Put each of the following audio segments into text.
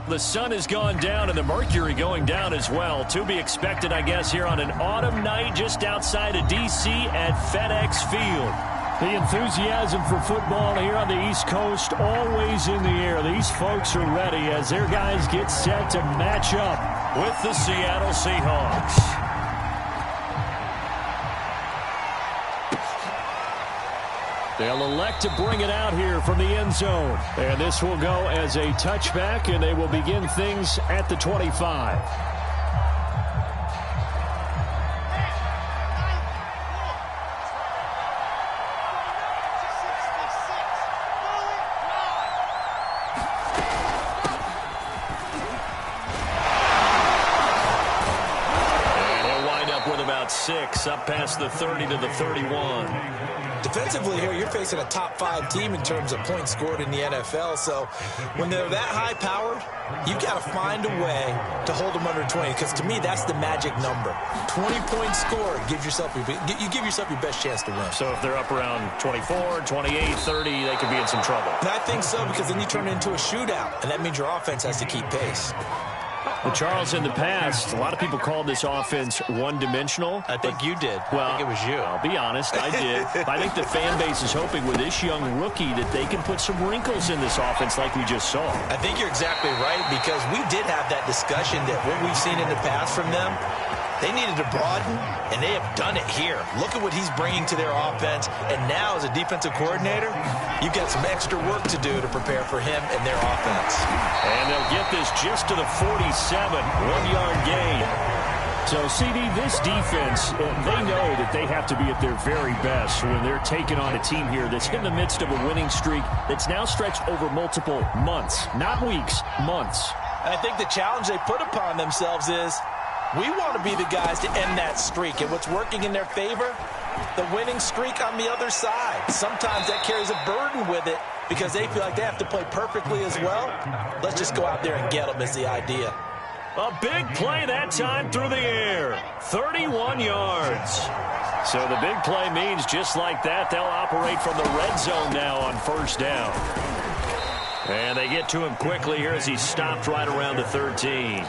The sun has gone down and the mercury going down as well. To be expected, I guess, here on an autumn night just outside of D.C. at FedEx Field. The enthusiasm for football here on the East Coast always in the air. These folks are ready as their guys get set to match up with the Seattle Seahawks. They'll elect to bring it out here from the end zone. And this will go as a touchback, and they will begin things at the 25. And he'll wind up with about 6, up past the 30 to the 31. Defensively here, you're facing a top-5 team in terms of points scored in the NFL. So when they're that high-powered, you've got to find a way to hold them under 20. Because to me, that's the magic number. 20 points scored, you give yourself your best chance to win. So if they're up around 24, 28, 30, they could be in some trouble. And I think so, because then you turn it into a shootout, and that means your offense has to keep pace. Well, Charles, in the past, a lot of people called this offense one-dimensional. I think you did. Well, I think it was you. I'll be honest, I did. I think the fan base is hoping with this young rookie that they can put some wrinkles in this offense like we just saw. I think you're exactly right, because we did have that discussion that what we've seen in the past from them, they needed to broaden, and they have done it here. Look at what he's bringing to their offense, and now as a defensive coordinator, you've got some extra work to do to prepare for him and their offense. And they'll get this just to the 47, 1-yard gain. So, CD, this defense, they know that they have to be at their very best when they're taking on a team here that's in the midst of a winning streak that's now stretched over multiple months, not weeks, months. And I think the challenge they put upon themselves is, we want to be the guys to end that streak. And what's working in their favor? The winning streak on the other side. Sometimes that carries a burden with it because they feel like they have to play perfectly as well. Let's just go out there and get them is the idea. A big play that time through the air. 31 yards. So the big play means just like that, they'll operate from the red zone now on first down. And they get to him quickly here as he's stopped right around the 13.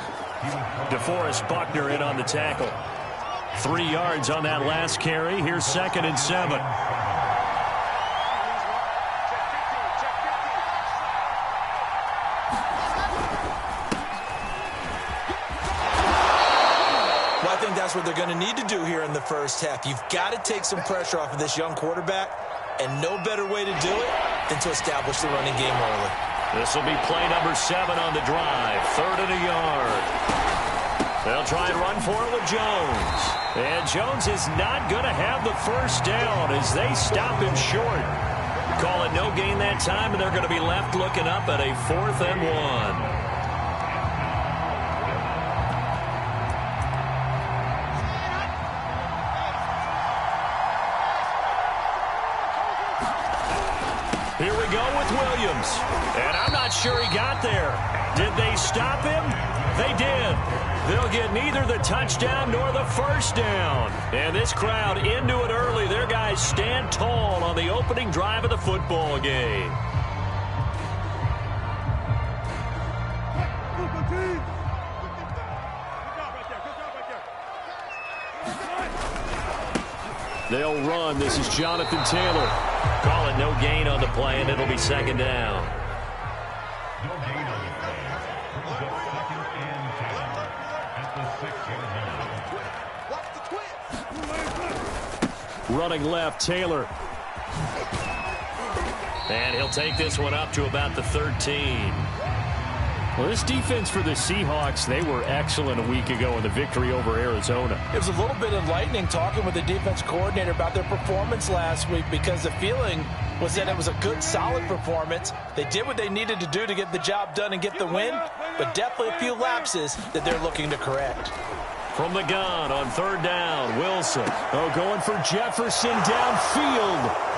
DeForest Buckner in on the tackle. 3 yards on that last carry. Here's 2nd and 7. Well, I think that's what they're going to need to do here in the first half. You've got to take some pressure off of this young quarterback, and no better way to do it than to establish the running game early. This will be play number 7 on the drive. 3rd and a yard. They'll try and run for it with Jones. And Jones is not going to have the first down as they stop him short. Call it no gain that time, and they're going to be left looking up at a 4th and 1. Here we go with Williams. And I'm not sure he got there. Did they stop him? They did. They'll get neither the touchdown nor the first down. And this crowd into it early. Their guys stand tall on the opening drive of the football game. They'll run. This is Jonathan Taylor. Call it no gain on the play, and it'll be 2nd down. Running left, Taylor. And he'll take this one up to about the 13. Well, this defense for the Seahawks, they were excellent a week ago in the victory over Arizona. It was a little bit enlightening talking with the defense coordinator about their performance last week, because the feeling was that it was a good, solid performance. They did what they needed to do to get the job done and get the win, but definitely a few lapses that they're looking to correct. From the gun on 3rd down, Wilson. Oh, going for Jefferson downfield.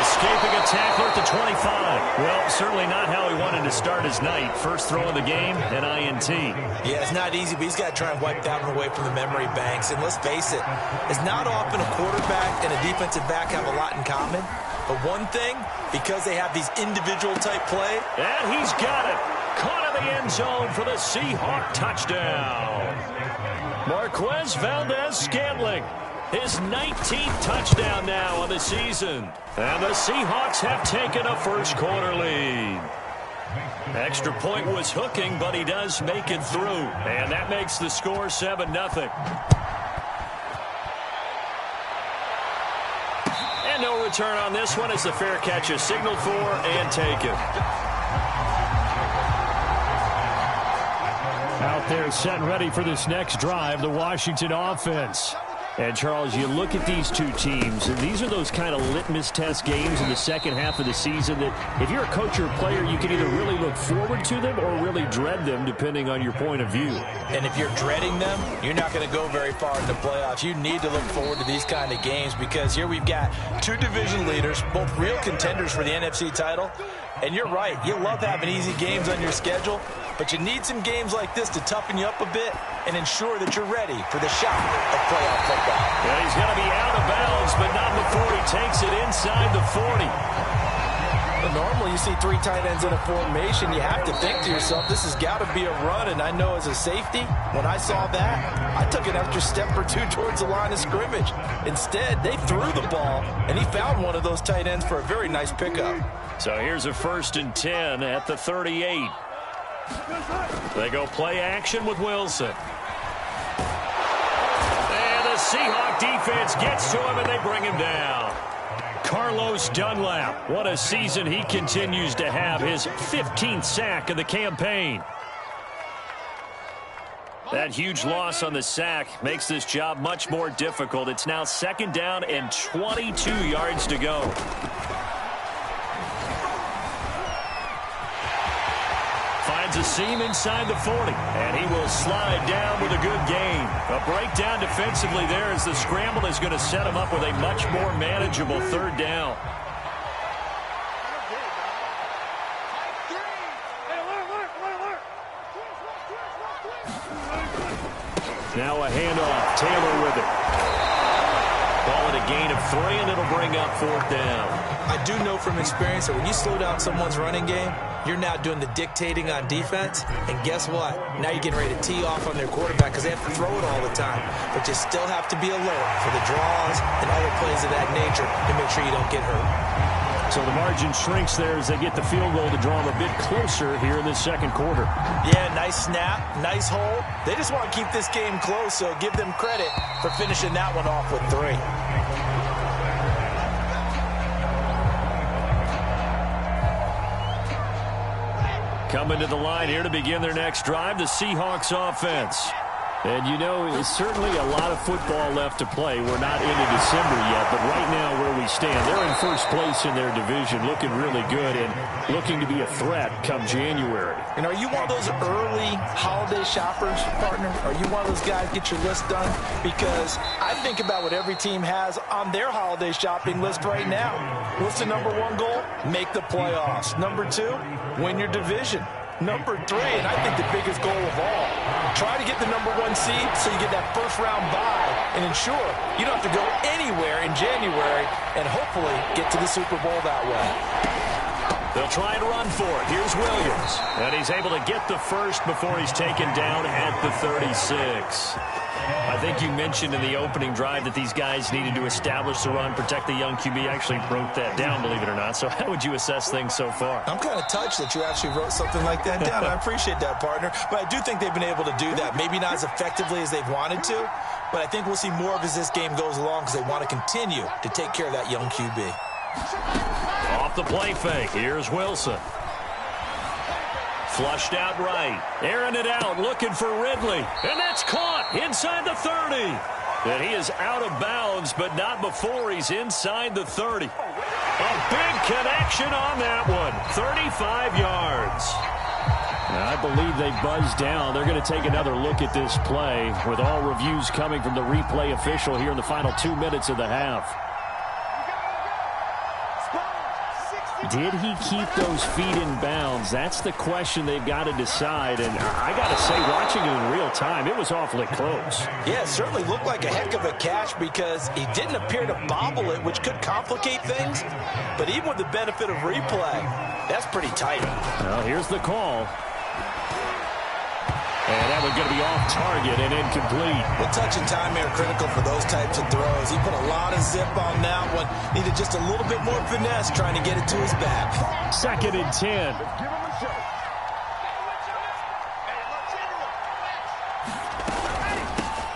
Escaping a tackler at the 25. Well, certainly not how he wanted to start his night. First throw of the game, an INT. Yeah, it's not easy, but he's got to try and wipe that one away from the memory banks. And let's face it, it's not often a quarterback and a defensive back have a lot in common. But one thing, because they have these individual type play. And he's got it. Caught in the end zone for the Seahawk touchdown. Marquez Valdez-Scantling. His 19th touchdown now on the season. And the Seahawks have taken a first quarter lead. Extra point was hooking, but he does make it through. And that makes the score 7-0. And no return on this one as the fair catch is signaled for and taken. Out there set and ready for this next drive, the Washington offense. And, Charles, you look at these two teams, and these are those kind of litmus test games in the second half of the season that if you're a coach or a player, you can either really look forward to them or really dread them, depending on your point of view. And if you're dreading them, you're not going to go very far in the playoffs. You need to look forward to these kind of games because here we've got two division leaders, both real contenders for the NFC title. And you're right, you love having easy games on your schedule, but you need some games like this to toughen you up a bit and ensure that you're ready for the shot of playoff football. Yeah, he's going to be out of bounds, but not before he takes it inside the 40. But normally you see three tight ends in a formation. You have to think to yourself, this has got to be a run. And I know as a safety, when I saw that, I took an extra step or two towards the line of scrimmage. Instead, they threw the ball, and he found one of those tight ends for a very nice pickup. So here's a 1st and 10 at the 38. They go play action with Wilson. And the Seahawk defense gets to him, and they bring him down. Carlos Dunlap, what a season he continues to have, his 15th sack of the campaign. That huge loss on the sack makes this job much more difficult. It's now 2nd down and 22 yards to go. Finds a seam inside the 40, and he will slide down with a good gain. A breakdown defensively there as the scramble is going to set him up with a much more manageable 3rd down. Now a handoff. Taylor with it. Ball at a gain of 3, and it'll bring up 4th down. I do know from experience that when you slow down someone's running game, you're now doing the dictating on defense. And guess what? Now you're getting ready to tee off on their quarterback because they have to throw it all the time. But you still have to be alert for the draws and other plays of that nature to make sure you don't get hurt. So the margin shrinks there as they get the field goal to draw them a bit closer here in the 2nd quarter. Yeah, nice snap, nice hole. They just want to keep this game close, so give them credit for finishing that one off with 3. Coming to the line here to begin their next drive, the Seahawks offense. And, you know, it's certainly a lot of football left to play. We're not into December yet, but right now where we stand, they're in first place in their division, looking really good and looking to be a threat come January. And are you one of those early holiday shoppers, partner? Are you one of those guys get your list done? Because I think about what every team has on their holiday shopping list right now. What's the number 1 goal? Make the playoffs. Number 2, win your division. Number 3, and I think the biggest goal of all, try to get the number 1 seed so you get that first-round bye and ensure you don't have to go anywhere in January and hopefully get to the Super Bowl that way. They'll try and run for it. Here's Williams. And he's able to get the first before he's taken down at the 36. I think you mentioned in the opening drive that these guys needed to establish the run, protect the young QB. Actually broke that down, believe it or not. So how would you assess things so far? I'm kind of touched that you actually wrote something like that down. I appreciate that, partner. But I do think they've been able to do that. Maybe not as effectively as they've wanted to, but I think we'll see more of as this game goes along because they want to continue to take care of that young QB. Off the play fake. Here's Wilson. Flushed out right. Airing it out, looking for Ridley. And that's caught inside the 30. And he is out of bounds, but not before he's inside the 30. A big connection on that one. 35 yards. I believe they buzzed down. They're going to take another look at this play with all reviews coming from the replay official here in the final 2 minutes of the half. Did he keep those feet in bounds? That's the question they've got to decide. And I got to say, watching it in real time. It was awfully close. Yeah, it certainly looked like a heck of a catch because he didn't appear to bobble it, which could complicate things. But even with the benefit of replay, that's pretty tight. Well, here's the call. And that one's going to be off target and incomplete. The touch and time are critical for those types of throws. He put a lot of zip on that one. Needed just a little bit more finesse trying to get it to his back. 2nd and 10.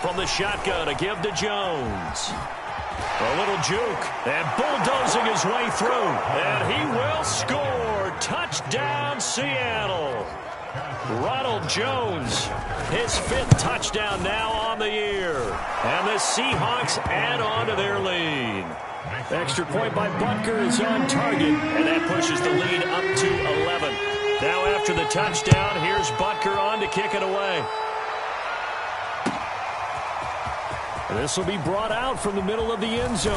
From the shotgun, a give to Jones. A little juke, and bulldozing his way through. And he will score. Touchdown, Seattle. Ronald Jones, his 5th touchdown now on the year. And the Seahawks add on to their lead. Extra point by Butker is on target, and that pushes the lead up to 11. Now after the touchdown, here's Butker on to kick it away. This will be brought out from the middle of the end zone.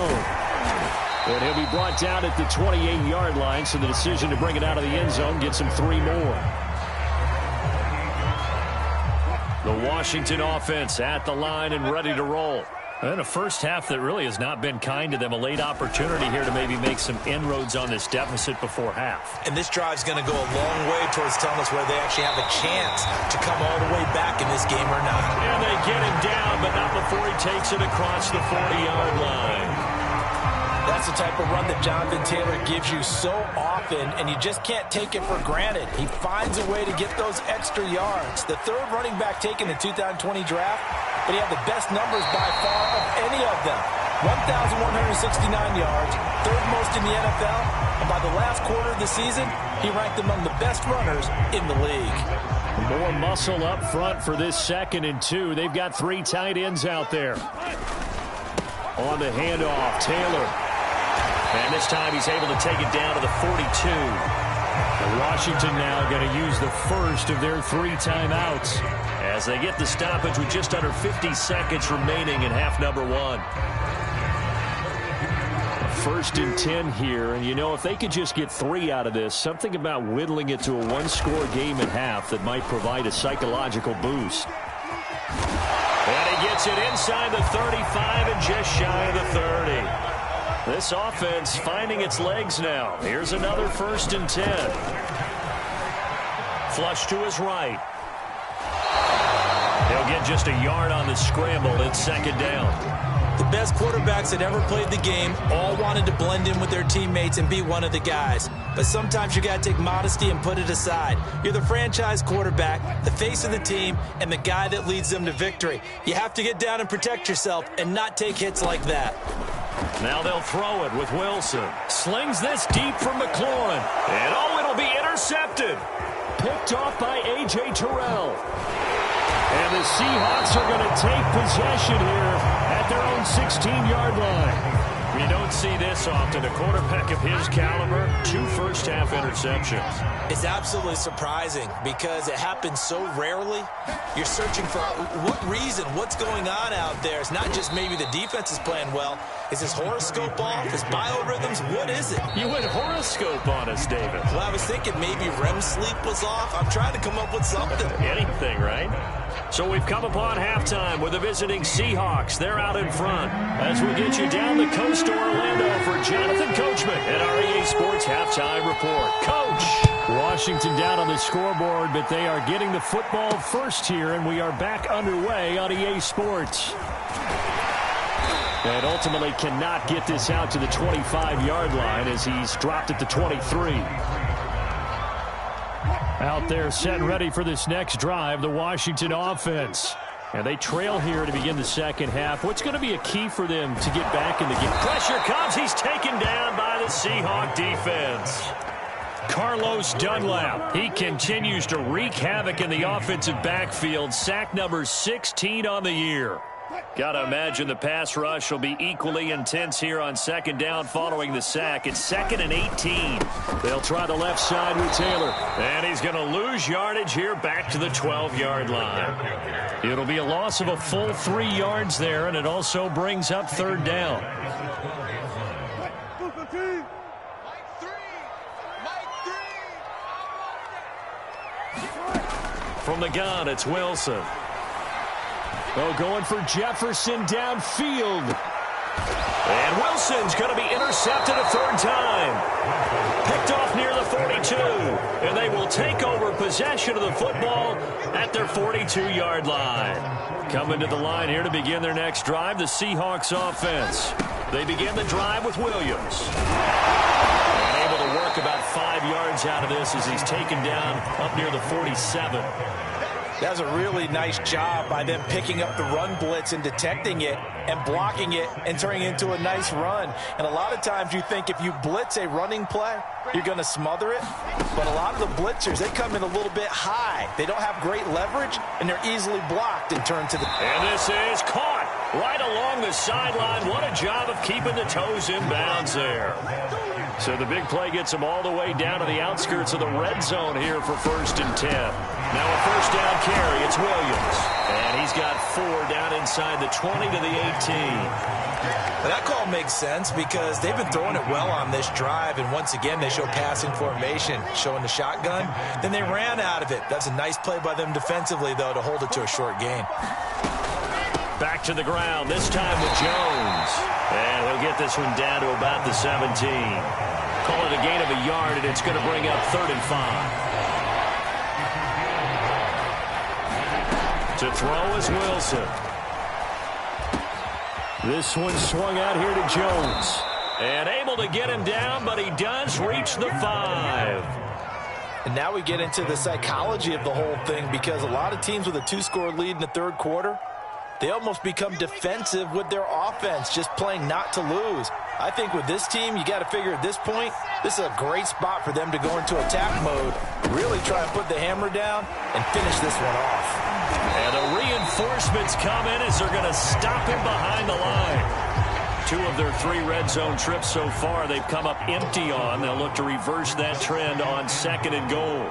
And he'll be brought down at the 28-yard line, so the decision to bring it out of the end zone gets him 3 more. The Washington offense at the line and ready to roll. And a first half that really has not been kind to them. A late opportunity here to maybe make some inroads on this deficit before half. And this drive's going to go a long way towards telling us whether they actually have a chance to come all the way back in this game or not. And they get him down, but not before he takes it across the 40-yard line. That's the type of run that Jonathan Taylor gives you so often, and you just can't take it for granted. He finds a way to get those extra yards. The 3rd running back taken in the 2020 draft, but he had the best numbers by far of any of them. 1,169 yards, 3rd most in the NFL, and by the last quarter of the season, he ranked among the best runners in the league. More muscle up front for this 2nd and 2. They've got 3 tight ends out there. On the handoff, Taylor. And this time he's able to take it down to the 42. And Washington now going to use the first of their 3 timeouts as they get the stoppage with just under 50 seconds remaining in half number 1. 1st and 10 here, and you know, if they could just get 3 out of this, something about whittling it to a 1-score game at half that might provide a psychological boost. And he gets it inside the 35 and just shy of the 30. This offense finding its legs now. Here's another 1st and 10. Flush to his right. They'll get just a yard on the scramble. It's 2nd down. The best quarterbacks that ever played the game all wanted to blend in with their teammates and be one of the guys. But sometimes you got to take modesty and put it aside. You're the franchise quarterback, the face of the team, and the guy that leads them to victory. You have to get down and protect yourself and not take hits like that. Now they'll throw it with Wilson. Slings this deep from McLaurin. And oh, it'll be intercepted. Picked off by A.J. Terrell. And the Seahawks are going to take possession here at their own 16-yard line. You don't see this often. A quarterback of his caliber, 2 first-half interceptions. It's absolutely surprising because it happens so rarely. You're searching for what reason, what's going on out there. It's not just maybe the defense is playing well. Is his horoscope off? His biorhythms? What is it? You went horoscope on us, David. Well, I was thinking maybe REM sleep was off. I'm trying to come up with something. Anything, right? So we've come upon halftime with the visiting Seahawks. They're out in front. As we get you down the coast to Orlando for Jonathan Coachman at our EA Sports Halftime Report. Coach! Washington down on the scoreboard, but they are getting the football first here, and we are back underway on EA Sports. And ultimately cannot get this out to the 25-yard line as he's dropped at the 23. Out there set and ready for this next drive, the Washington offense. And they trail here to begin the 2nd half. What's going to be a key for them to get back in the game? Pressure comes. He's taken down by the Seahawk defense. Carlos Dunlap. He continues to wreak havoc in the offensive backfield. Sack number 16 on the year. Got to imagine the pass rush will be equally intense here on 2nd down following the sack. It's 2nd and 18. They'll try the left side with Taylor. And he's going to lose yardage here back to the 12-yard line. It'll be a loss of a full 3 yards there, and it also brings up 3rd down. From the gun, it's Wilson. Oh, going for Jefferson downfield. And Wilson's going to be intercepted a third time. Picked off near the 42. And they will take over possession of the football at their 42-yard line. Coming to the line here to begin their next drive, the Seahawks offense. They begin the drive with Williams. And able to work about 5 yards out of this as he's taken down up near the 47. That's a really nice job by them picking up the run blitz and detecting it and blocking it and turning it into a nice run. And a lot of times you think if you blitz a running play, you're going to smother it. But a lot of the blitzers, they come in a little bit high. They don't have great leverage, and they're easily blocked and turned to the... And this is caught right along the sideline. What a job of keeping the toes in bounds there. So the big play gets him all the way down to the outskirts of the red zone here for 1st and 10. Now a first down carry, it's Williams. And he's got 4 down inside the 20 to the 18. That call makes sense because they've been throwing it well on this drive, and once again they show passing formation, showing the shotgun. Then they ran out of it. That's a nice play by them defensively, though, to hold it to a short gain. Back to the ground, this time with Jones. And he'll get this one down to about the 17. Call it a gain of a yard, and it's going to bring up 3rd and 5. To throw is Wilson. This one swung out here to Jones. And able to get him down, but he does reach the 5. And now we get into the psychology of the whole thing, because a lot of teams with a 2-score lead in the third quarter, they almost become defensive with their offense, just playing not to lose. I think with this team, you got to figure at this point, this is a great spot for them to go into attack mode, really try and put the hammer down and finish this one off. And the reinforcements come in as they're going to stop him behind the line. 2 of their 3 red zone trips so far, they've come up empty on. They'll look to reverse that trend on 2nd and goal.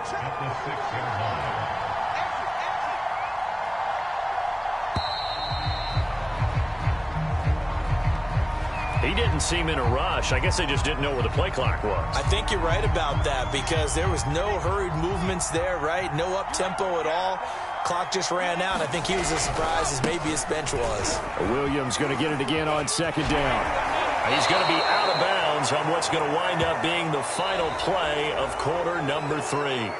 He didn't seem in a rush. I guess they just didn't know where the play clock was. I think you're right about that, because there was no hurried movements there, right? No up-tempo at all. Clock just ran out. I think he was as surprised as maybe his bench was. Williams going to get it again on 2nd down. He's going to be out of bounds on what's going to wind up being the final play of quarter number 3.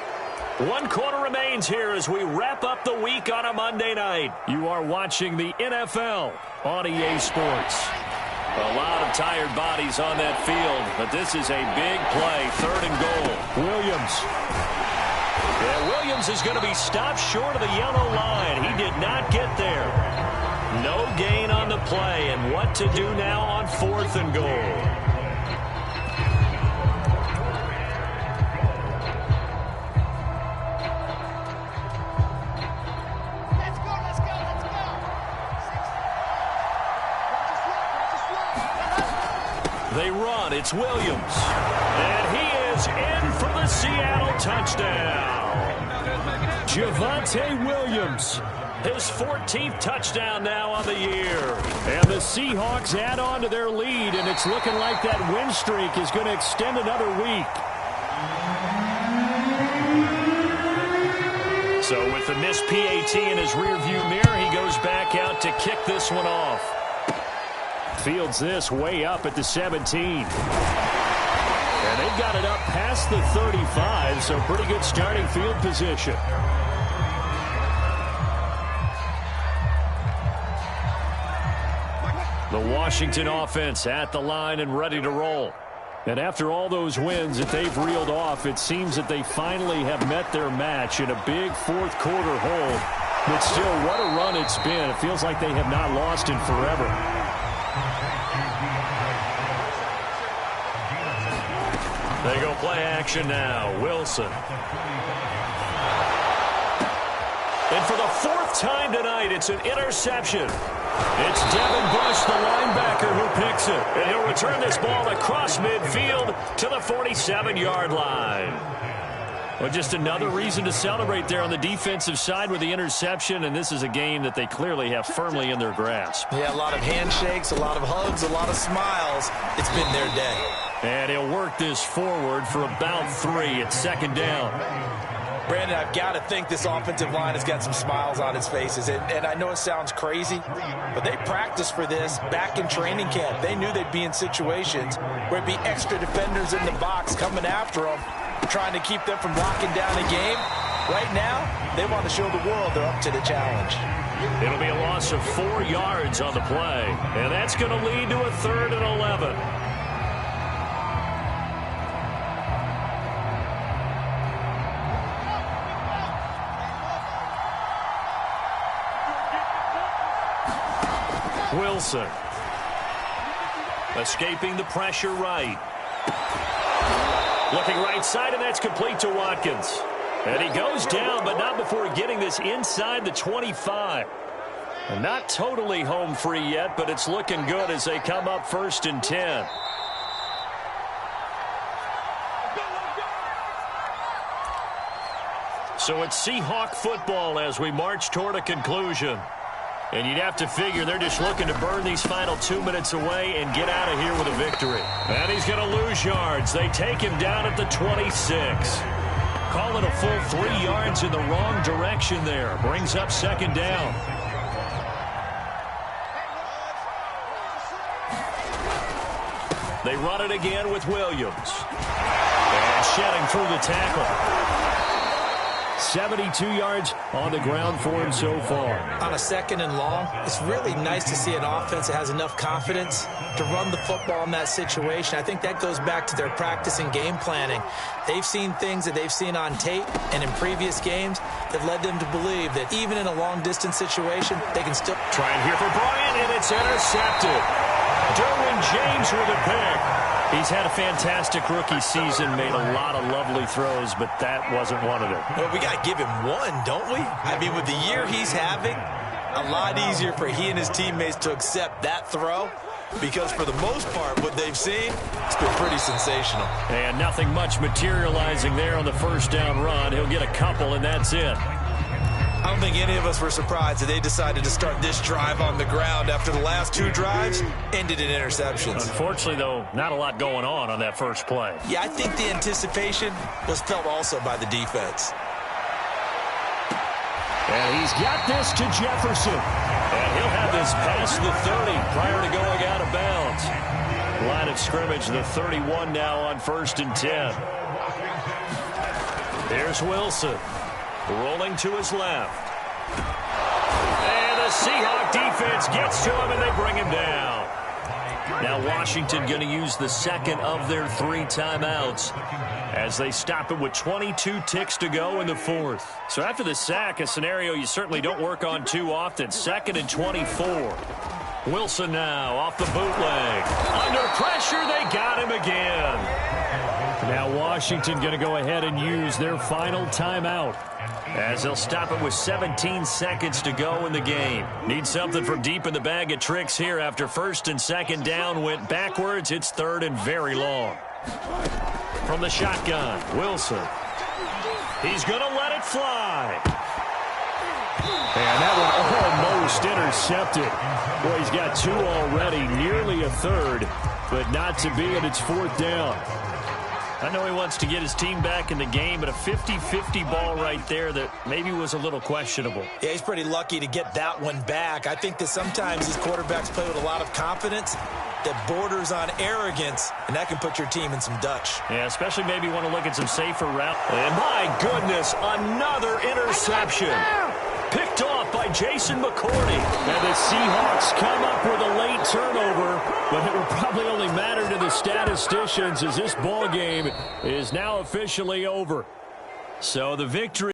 1 quarter remains here as we wrap up the week on a Monday night. You are watching the NFL on EA Sports. A lot of tired bodies on that field, but this is a big play, 3rd and goal. Williams. Yeah, Williams is going to be stopped short of the yellow line. He did not get there. No gain on the play, and what to do now on 4th and goal. They run. It's Williams. And he is in for the Seattle touchdown. Javonte Williams. His 14th touchdown now on the year. And the Seahawks add on to their lead, and it's looking like that win streak is going to extend another week. So with the missed PAT in his rearview mirror, he goes back out to kick this one off. Fields this way up at the 17. And they've got it up past the 35, so pretty good starting field position. The Washington offense at the line and ready to roll. And after all those wins that they've reeled off, it seems that they finally have met their match in a big 4th quarter hole. But still, what a run it's been. It feels like they have not lost in forever. They go play action now. Wilson. And for the 4th time tonight, it's an interception. It's Devin Bush, the linebacker, who picks it. And he'll return this ball across midfield to the 47-yard line. Well, just another reason to celebrate there on the defensive side with the interception, and this is a game that they clearly have firmly in their grasp. Yeah, a lot of handshakes, a lot of hugs, a lot of smiles. It's been their day. And he'll work this forward for about 3 at 2nd down. Brandon, I've got to think this offensive line has got some smiles on its faces. And I know it sounds crazy, but they practiced for this back in training camp. They knew they'd be in situations where it'd be extra defenders in the box coming after them, trying to keep them from locking down a game. Right now, they want to show the world they're up to the challenge. It'll be a loss of 4 yards on the play, and that's going to lead to a 3rd and 11. Wilson. Escaping the pressure right. Looking right side, and that's complete to Watkins. And he goes down, but not before getting this inside the 25. And not totally home free yet, but it's looking good as they come up 1st and 10. So it's Seahawk football as we march toward a conclusion. And you'd have to figure they're just looking to burn these final 2 minutes away and get out of here with a victory. And he's going to lose yards. They take him down at the 26. Call it a full 3 yards in the wrong direction there. Brings up 2nd down. They run it again with Williams. And shedding through the tackle. 72 yards on the ground for him so far. On a 2nd and long, it's really nice to see an offense that has enough confidence to run the football in that situation. I think that goes back to their practice and game planning. They've seen things that they've seen on tape and in previous games that led them to believe that even in a long-distance situation, they can still... Trying here for Bryant, and it's intercepted. Derwin James with a pick. He's had a fantastic rookie season, made a lot of lovely throws, but that wasn't one of them. Well, we got to give him one, don't we? I mean, with the year he's having, a lot easier for he and his teammates to accept that throw, because for the most part, what they've seen, it's been pretty sensational. And nothing much materializing there on the 1st down run. He'll get a couple, and that's it. I don't think any of us were surprised that they decided to start this drive on the ground after the last 2 drives ended in interceptions. Unfortunately, though, not a lot going on that first play. Yeah, I think the anticipation was felt also by the defense. And he's got this to Jefferson. And he'll have this past the 30 prior to going out of bounds. Line of scrimmage, the 31 now on 1st and 10. Here's Wilson. Rolling to his left. And the Seahawk defense gets to him, and they bring him down. Now Washington going to use the 2nd of their 3 timeouts as they stop it with 22 ticks to go in the 4th. So after the sack, a scenario you certainly don't work on too often. 2nd and 24. Wilson now off the bootleg. Under pressure, they got him again. Now Washington going to go ahead and use their final timeout, as they'll stop it with 17 seconds to go in the game. Need something from deep in the bag of tricks here after 1st and 2nd down went backwards. It's 3rd and very long. From the shotgun, Wilson. He's going to let it fly. And that one almost intercepted. Boy, he's got 2 already, nearly a 3rd, but not to be, and it's 4th down. I know he wants to get his team back in the game, but a 50-50 ball right there that maybe was a little questionable. Yeah, he's pretty lucky to get that one back. I think that sometimes these quarterbacks play with a lot of confidence that borders on arrogance, and that can put your team in some Dutch. Yeah, especially maybe want to look at some safer route. And my goodness, another interception. Picked off by Jason McCourty. And the Seahawks come up with a late turnover, but it will probably only matter to the statisticians as this ball game is now officially over. So the victory